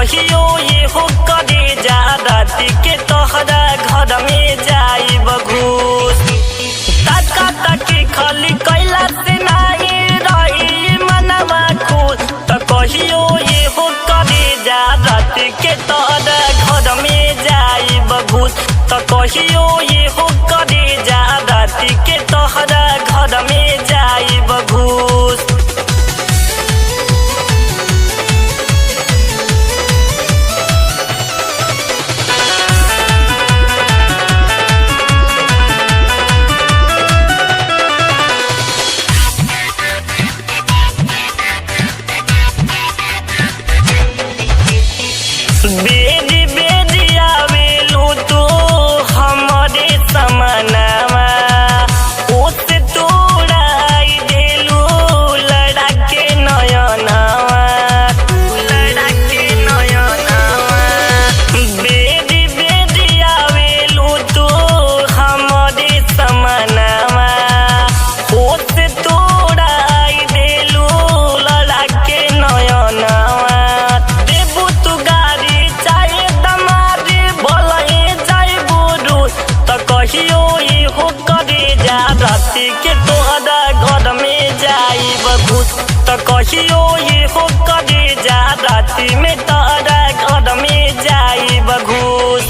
कहियो ये हो करे जा राति के तोहरा घर में जाइब घूस। ताका ताकी खाली कैला से नहीं रही मनवा खुश। त कहियो ये हो करे जा राति के तोहरा घर में जाइब घूस। त कहियो ये हो करे जा राति के तोहरा घर में जाइब घूस। बेरी बेरी आवेलू तू हमरे समनवा ओसे तोड़ाई देलू लड़ा के नयनवा लड़ा के नयनवा। बेरी बेरी आवेलू तू हमरे समनवा ओसे तोड़ाई देलू लड़ा के नयनवा। देबू तू कहियो ये हो करे जा राति के तोहरा घर में जाइब घूस। त कहियो ये हो करे जा राति में तोहरा घर में जाइब घूस।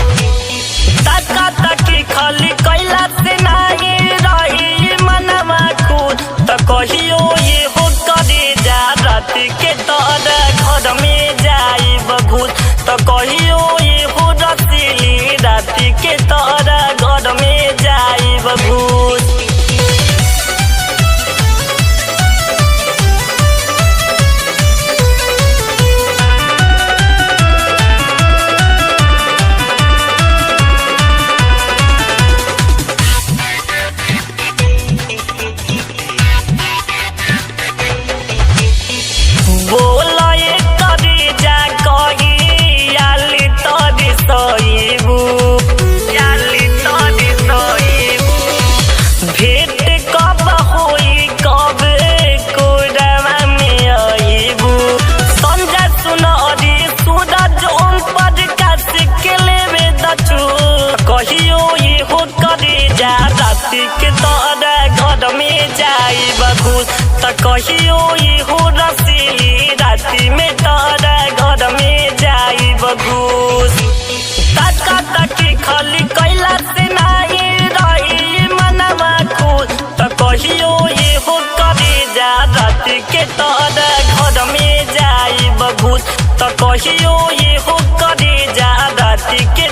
ताका ताकी खाली कैला से नहीं रही मनवा खुश। त कहियो ये हो करे जा राति के तोहरा घर में जाइब घूस। त कहियो ये हो रसीली राति के तोहरा घर में जाइब घूस। बोला ये करे जा कही आली तोरी सईबू आली तोरी सईबू। भेंट कब होई कब कोरवा में आईबू। संजा सुनरी सूरज ओम प्रकाश के लेवे दचू। कहियो ये हो करे जा राति के तोहरा घर में जाइब घूस। त कहियो ये हो रसीली राति में तोहरा घर में जाइब घूस। ताका ताकी खाली कैला से नहीं रही मनवा खुश। त कहियो ये हो करे जा राति के तोहरा घर में जाइब घूस। त कहियो ये हो करे जा राति के